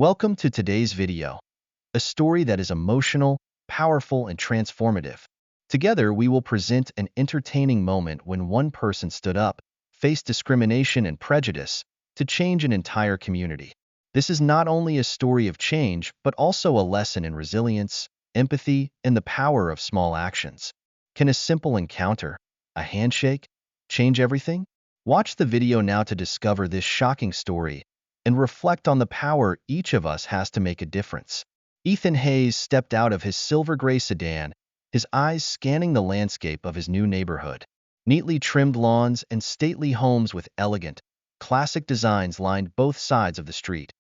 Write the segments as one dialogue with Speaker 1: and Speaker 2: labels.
Speaker 1: Welcome to today's video, a story that is emotional, powerful, and transformative. Together, we will present an entertaining moment when one person stood up, faced discrimination and prejudice, to change an entire community. This is not only a story of change, but also a lesson in resilience, empathy, and the power of small actions. Can a simple encounter, a handshake, change everything? Watch the video now to discover this shocking story and reflect on the power each of us has to make a difference. Ethan Hayes stepped out of his silver gray sedan, his eyes scanning the landscape of his new neighborhood. Neatly trimmed lawns and stately homes with elegant, classic designs lined both sides of the street,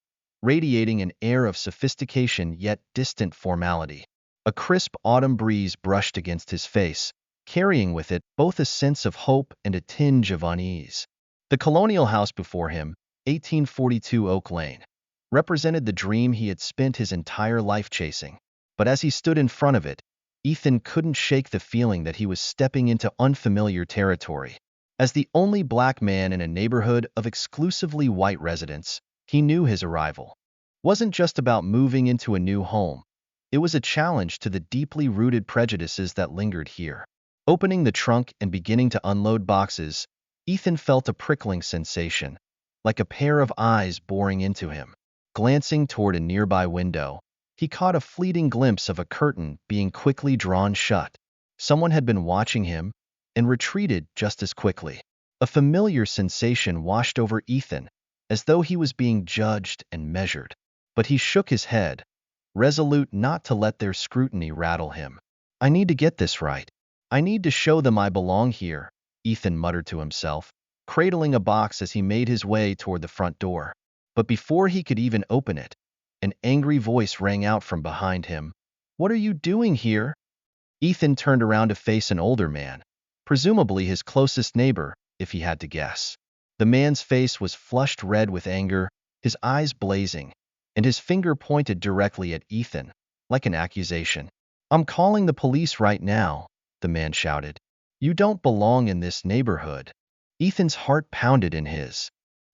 Speaker 1: radiating an air of sophistication yet distant formality. A crisp autumn breeze brushed against his face, carrying with it both a sense of hope and a tinge of unease. The colonial house before him, 1842 Oak Lane, represented the dream he had spent his entire life chasing. But as he stood in front of it, Ethan couldn't shake the feeling that he was stepping into unfamiliar territory. As the only black man in a neighborhood of exclusively white residents, he knew his arrival wasn't just about moving into a new home. It was a challenge to the deeply rooted prejudices that lingered here. Opening the trunk and beginning to unload boxes, Ethan felt a prickling sensation, like a pair of eyes boring into him. Glancing toward a nearby window, he caught a fleeting glimpse of a curtain being quickly drawn shut. Someone had been watching him and retreated just as quickly. A familiar sensation washed over Ethan, as though he was being judged and measured. But he shook his head, resolute not to let their scrutiny rattle him. "I need to get this right. I need to show them I belong here," Ethan muttered to himself, cradling a box as he made his way toward the front door. But before he could even open it, an angry voice rang out from behind him. "What are you doing here?" Ethan turned around to face an older man, presumably his closest neighbor, if he had to guess. The man's face was flushed red with anger, his eyes blazing, and his finger pointed directly at Ethan, like an accusation. "I'm calling the police right now," the man shouted. "You don't belong in this neighborhood." Ethan's heart pounded in his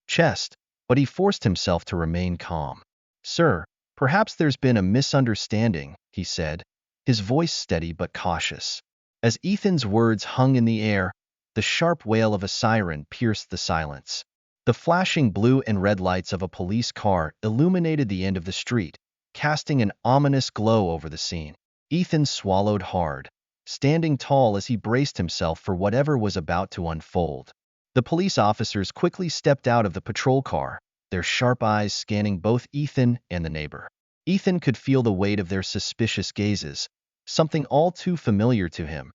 Speaker 1: chest, but he forced himself to remain calm. "Sir, perhaps there's been a misunderstanding," he said, his voice steady but cautious. As Ethan's words hung in the air, the sharp wail of a siren pierced the silence. The flashing blue and red lights of a police car illuminated the end of the street, casting an ominous glow over the scene. Ethan swallowed hard, standing tall as he braced himself for whatever was about to unfold. The police officers quickly stepped out of the patrol car, their sharp eyes scanning both Ethan and the neighbor. Ethan could feel the weight of their suspicious gazes, something all too familiar to him.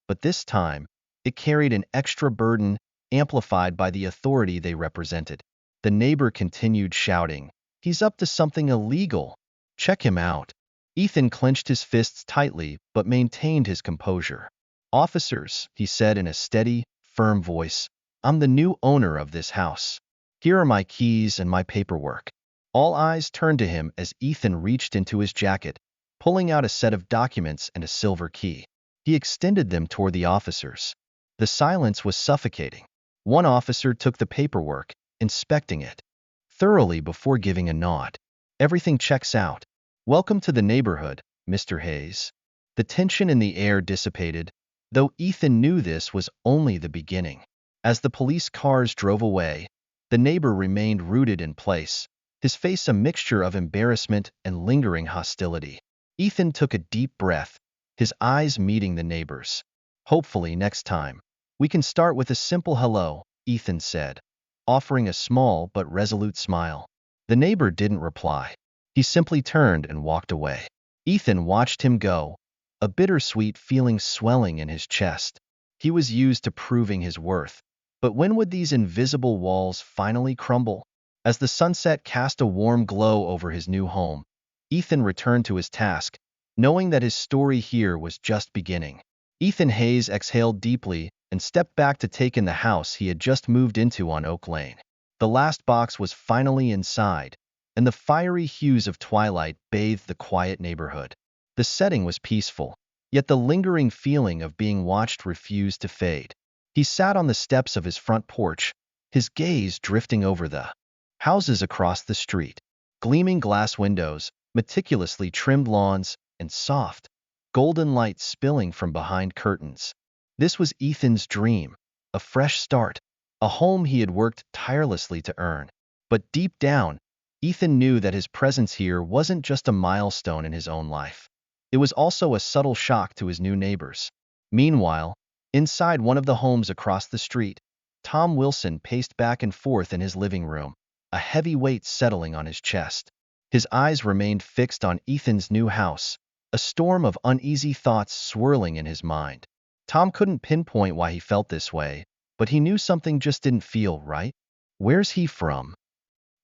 Speaker 1: But this time, it carried an extra burden, amplified by the authority they represented. The neighbor continued shouting, "He's up to something illegal. Check him out." Ethan clenched his fists tightly but maintained his composure. "Officers," he said in a steady, firm voice, "I'm the new owner of this house. Here are my keys and my paperwork." All eyes turned to him as Ethan reached into his jacket, pulling out a set of documents and a silver key. He extended them toward the officers. The silence was suffocating. One officer took the paperwork, inspecting it thoroughly before giving a nod. "Everything checks out. Welcome to the neighborhood, Mr. Hayes." The tension in the air dissipated, though Ethan knew this was only the beginning. As the police cars drove away, the neighbor remained rooted in place, his face a mixture of embarrassment and lingering hostility. Ethan took a deep breath, his eyes meeting the neighbor's. "Hopefully next time, we can start with a simple hello," Ethan said, offering a small but resolute smile. The neighbor didn't reply. He simply turned and walked away. Ethan watched him go, a bittersweet feeling swelling in his chest. He was used to proving his worth. But when would these invisible walls finally crumble? As the sunset cast a warm glow over his new home, Ethan returned to his task, knowing that his story here was just beginning. Ethan Hayes exhaled deeply and stepped back to take in the house he had just moved into on Oak Lane. The last box was finally inside, and the fiery hues of twilight bathed the quiet neighborhood. The setting was peaceful, yet the lingering feeling of being watched refused to fade. He sat on the steps of his front porch, his gaze drifting over the houses across the street. Gleaming glass windows, meticulously trimmed lawns, and soft, golden light spilling from behind curtains. This was Ethan's dream, a fresh start, a home he had worked tirelessly to earn. But deep down, Ethan knew that his presence here wasn't just a milestone in his own life. It was also a subtle shock to his new neighbors. Meanwhile, inside one of the homes across the street, Tom Wilson paced back and forth in his living room, a heavy weight settling on his chest. His eyes remained fixed on Ethan's new house, a storm of uneasy thoughts swirling in his mind. Tom couldn't pinpoint why he felt this way, but he knew something just didn't feel right. "Where's he from?"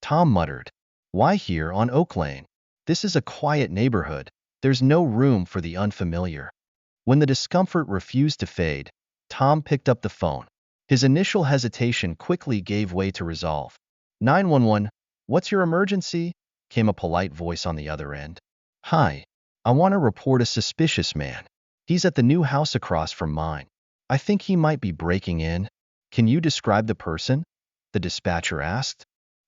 Speaker 1: Tom muttered. "Why here on Oak Lane? This is a quiet neighborhood. There's no room for the unfamiliar." When the discomfort refused to fade, Tom picked up the phone. His initial hesitation quickly gave way to resolve. 911, what's your emergency?" came a polite voice on the other end. "Hi, I want to report a suspicious man. He's at the new house across from mine. I think he might be breaking in. Can you describe the person?" the dispatcher asked,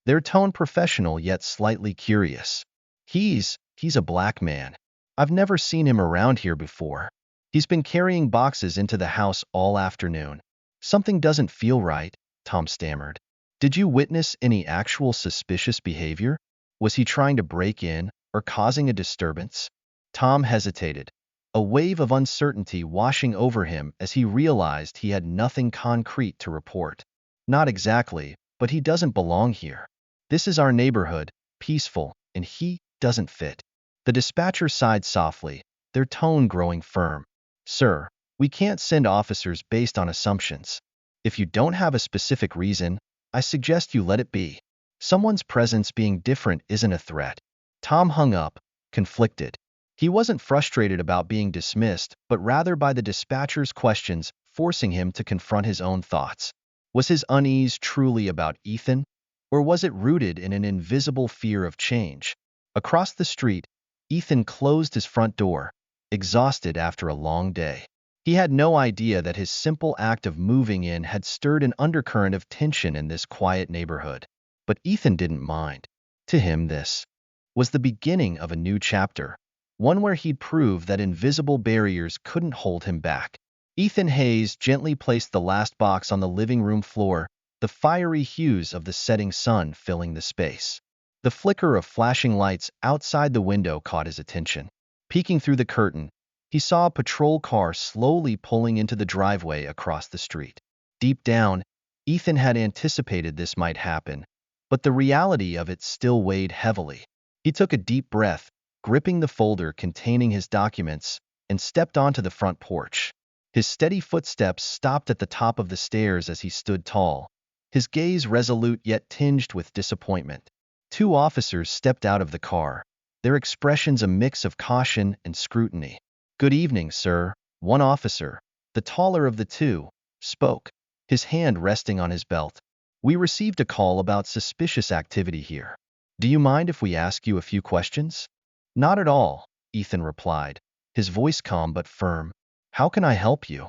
Speaker 1: their tone professional yet slightly curious. He's a black man. I've never seen him around here before. He's been carrying boxes into the house all afternoon. Something doesn't feel right," Tom stammered. "Did you witness any actual suspicious behavior? Was he trying to break in or causing a disturbance?" Tom hesitated, a wave of uncertainty washing over him as he realized he had nothing concrete to report. "Not exactly, but he doesn't belong here. This is our neighborhood, peaceful, and he doesn't fit." The dispatcher sighed softly, their tone growing firm. "Sir, we can't send officers based on assumptions. If you don't have a specific reason, I suggest you let it be. Someone's presence being different isn't a threat." Tom hung up, conflicted. He wasn't frustrated about being dismissed, but rather by the dispatcher's questions forcing him to confront his own thoughts. Was his unease truly about Ethan, or was it rooted in an invisible fear of change? Across the street, Ethan closed his front door, exhausted after a long day. He had no idea that his simple act of moving in had stirred an undercurrent of tension in this quiet neighborhood. But Ethan didn't mind. To him, this was the beginning of a new chapter, one where he'd prove that invisible barriers couldn't hold him back. Ethan Hayes gently placed the last box on the living room floor, the fiery hues of the setting sun filling the space. The flicker of flashing lights outside the window caught his attention. Peeking through the curtain, he saw a patrol car slowly pulling into the driveway across the street. Deep down, Ethan had anticipated this might happen, but the reality of it still weighed heavily. He took a deep breath, gripping the folder containing his documents, and stepped onto the front porch. His steady footsteps stopped at the top of the stairs as he stood tall, his gaze resolute yet tinged with disappointment. Two officers stepped out of the car, their expressions a mix of caution and scrutiny. "Good evening, sir," one officer, the taller of the two, spoke, his hand resting on his belt. "We received a call about suspicious activity here. Do you mind if we ask you a few questions?" "Not at all," Ethan replied, his voice calm but firm. "How can I help you?"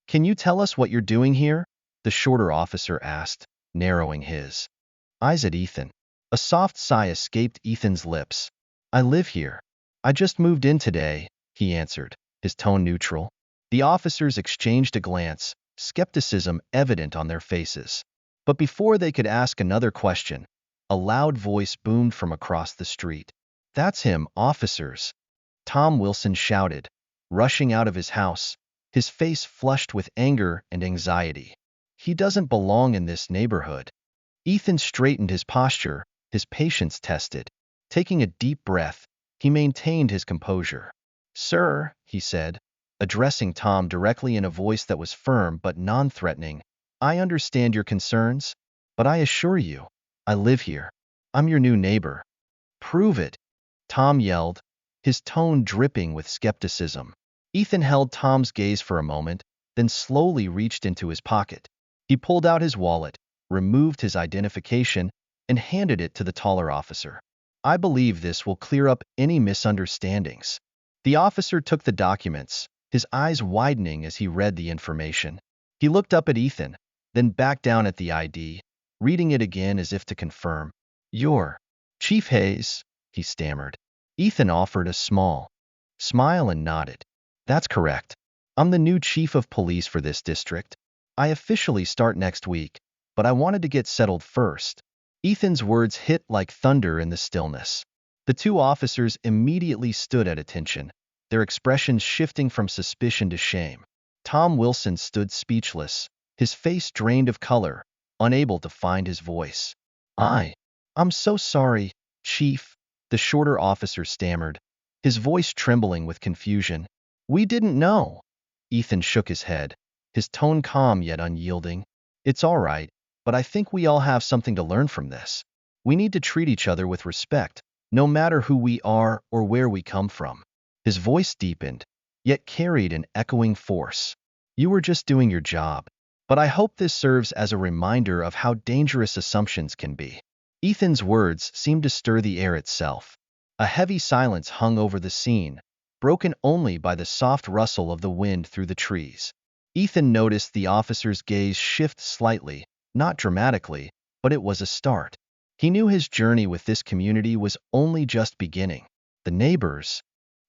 Speaker 1: "Can you tell us what you're doing here?" the shorter officer asked, narrowing his eyes at Ethan. A soft sigh escaped Ethan's lips. "I live here. I just moved in today," he answered, his tone neutral. The officers exchanged a glance, skepticism evident on their faces. But before they could ask another question, a loud voice boomed from across the street. "That's him, officers!" Tom Wilson shouted, rushing out of his house, his face flushed with anger and anxiety. "He doesn't belong in this neighborhood." Ethan straightened his posture, his patience tested. Taking a deep breath, he maintained his composure. "Sir," he said, addressing Tom directly in a voice that was firm but non-threatening, "I understand your concerns, but I assure you, I live here. I'm your new neighbor." "Prove it," Tom yelled, his tone dripping with skepticism. Ethan held Tom's gaze for a moment, then slowly reached into his pocket. He pulled out his wallet, removed his identification, and handed it to the taller officer. "I believe this will clear up any misunderstandings." The officer took the documents, his eyes widening as he read the information. He looked up at Ethan, then back down at the ID, reading it again as if to confirm. "You're Chief Hayes, he stammered. Ethan offered a small smile and nodded. That's correct. I'm the new chief of police for this district. I officially start next week, but I wanted to get settled first. Ethan's words hit like thunder in the stillness. The two officers immediately stood at attention, their expressions shifting from suspicion to shame. Tom Wilson stood speechless, his face drained of color, unable to find his voice. I'm so sorry, Chief, the shorter officer stammered, his voice trembling with confusion. We didn't know. Ethan shook his head, his tone calm yet unyielding. It's all right, but I think we all have something to learn from this. We need to treat each other with respect, no matter who we are or where we come from. His voice deepened, yet carried an echoing force. You were just doing your job, but I hope this serves as a reminder of how dangerous assumptions can be. Ethan's words seemed to stir the air itself. A heavy silence hung over the scene, broken only by the soft rustle of the wind through the trees. Ethan noticed the officer's gaze shift slightly, not dramatically, but it was a start. He knew his journey with this community was only just beginning. The neighbors,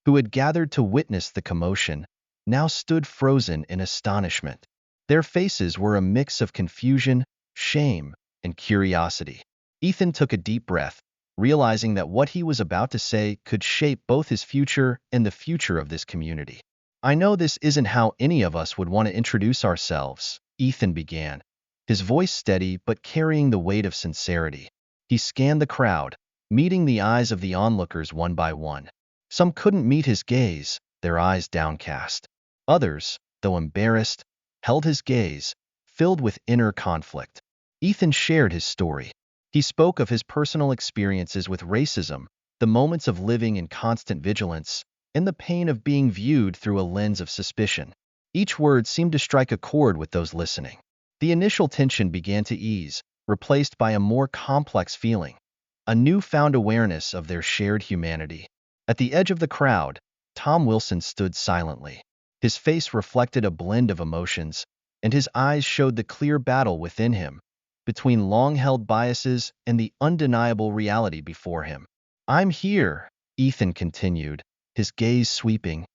Speaker 1: who had gathered to witness the commotion, now stood frozen in astonishment. Their faces were a mix of confusion, shame, and curiosity. Ethan took a deep breath, realizing that what he was about to say could shape both his future and the future of this community. I know this isn't how any of us would want to introduce ourselves, Ethan began, his voice steady but carrying the weight of sincerity. He scanned the crowd, meeting the eyes of the onlookers one by one. Some couldn't meet his gaze, their eyes downcast. Others, though embarrassed, held his gaze, filled with inner conflict. Ethan shared his story. He spoke of his personal experiences with racism, the moments of living in constant vigilance, and the pain of being viewed through a lens of suspicion. Each word seemed to strike a chord with those listening. The initial tension began to ease, replaced by a more complex feeling, a newfound awareness of their shared humanity. At the edge of the crowd, Tom Wilson stood silently. His face reflected a blend of emotions, and his eyes showed the clear battle within him, between long-held biases and the undeniable reality before him. I'm here, Ethan continued, his gaze sweeping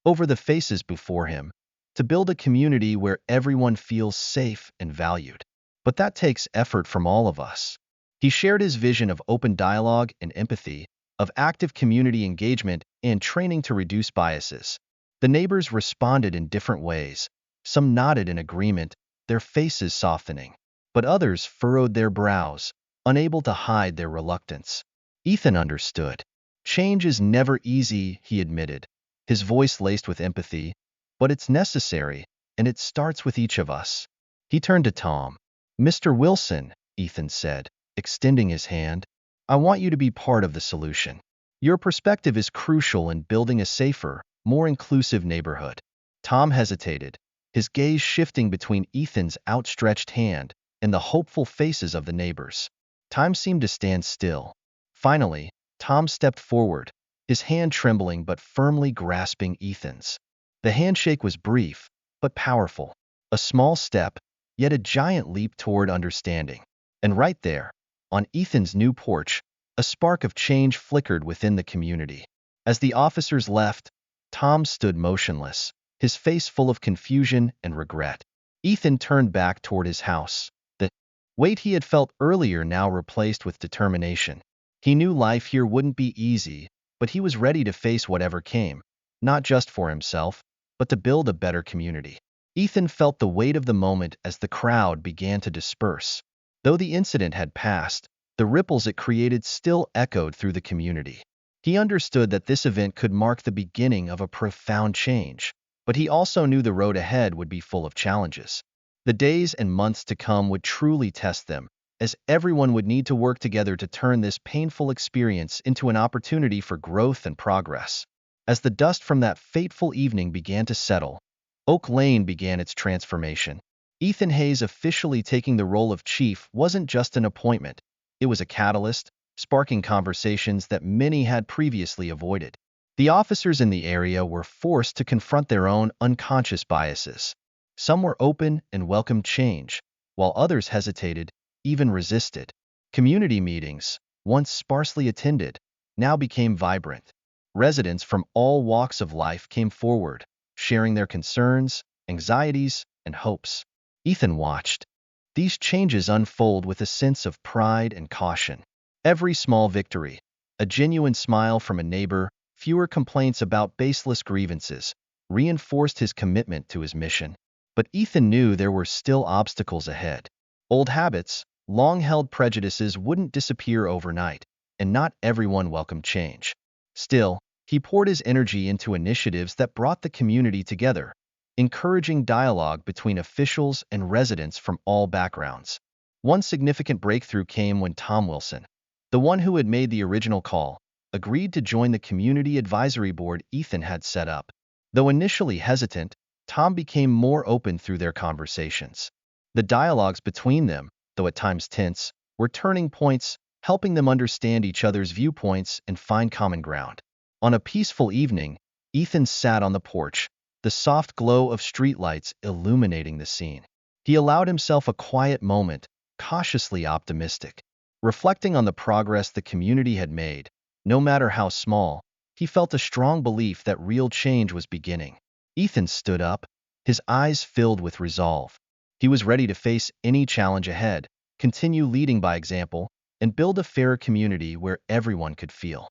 Speaker 1: over the faces before him, to build a community where everyone feels safe and valued. But that takes effort from all of us. He shared his vision of open dialogue and empathy, of active community engagement and training to reduce biases. The neighbors responded in different ways. Some nodded in agreement, their faces softening, but others furrowed their brows, unable to hide their reluctance. Ethan understood. Change is never easy, he admitted, his voice laced with empathy, but it's necessary, and it starts with each of us. He turned to Tom. Mr. Wilson, Ethan said, extending his hand, I want you to be part of the solution. Your perspective is crucial in building a safer, more inclusive neighborhood. Tom hesitated, his gaze shifting between Ethan's outstretched hand and the hopeful faces of the neighbors. Time seemed to stand still. Finally, Tom stepped forward, his hand trembling but firmly grasping Ethan's. The handshake was brief, but powerful. A small step, yet a giant leap toward understanding. And right there, on Ethan's new porch, a spark of change flickered within the community. As the officers left, Tom stood motionless, his face full of confusion and regret. Ethan turned back toward his house. The weight he had felt earlier now replaced with determination. He knew life here wouldn't be easy, but he was ready to face whatever came, not just for himself, but to build a better community. Ethan felt the weight of the moment as the crowd began to disperse. Though the incident had passed, the ripples it created still echoed through the community. He understood that this event could mark the beginning of a profound change, but he also knew the road ahead would be full of challenges. The days and months to come would truly test them, as everyone would need to work together to turn this painful experience into an opportunity for growth and progress. As the dust from that fateful evening began to settle, Oak Lane began its transformation. Ethan Hayes officially taking the role of chief wasn't just an appointment. It was a catalyst, sparking conversations that many had previously avoided. The officers in the area were forced to confront their own unconscious biases. Some were open and welcomed change, while others hesitated, even resisted. Community meetings, once sparsely attended, now became vibrant. Residents from all walks of life came forward, sharing their concerns, anxieties, and hopes. Ethan watched these changes unfold with a sense of pride and caution. Every small victory, a genuine smile from a neighbor, fewer complaints about baseless grievances, reinforced his commitment to his mission. But Ethan knew there were still obstacles ahead. Old habits, long-held prejudices wouldn't disappear overnight, and not everyone welcomed change. Still, he poured his energy into initiatives that brought the community together, encouraging dialogue between officials and residents from all backgrounds. One significant breakthrough came when Tom Wilson, the one who had made the original call, agreed to join the community advisory board Ethan had set up. Though initially hesitant, Tom became more open through their conversations. The dialogues between them, though at times tense, were turning points, helping them understand each other's viewpoints and find common ground. On a peaceful evening, Ethan sat on the porch, the soft glow of streetlights illuminating the scene. He allowed himself a quiet moment, cautiously optimistic. Reflecting on the progress the community had made, no matter how small, he felt a strong belief that real change was beginning. Ethan stood up, his eyes filled with resolve. He was ready to face any challenge ahead, continue leading by example, and build a fairer community where everyone could feel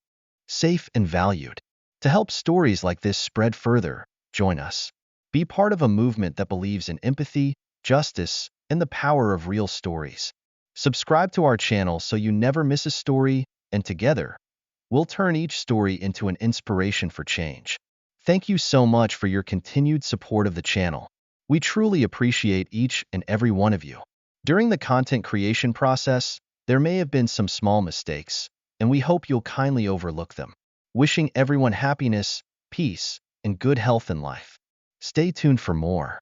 Speaker 1: safe and valued. To help stories like this spread further, join us. Be part of a movement that believes in empathy, justice, and the power of real stories. Subscribe to our channel so you never miss a story, and together, we'll turn each story into an inspiration for change. Thank you so much for your continued support of the channel. We truly appreciate each and every one of you. During the content creation process, there may have been some small mistakes, and we hope you'll kindly overlook them. Wishing everyone happiness, peace, and good health in life. Stay tuned for more.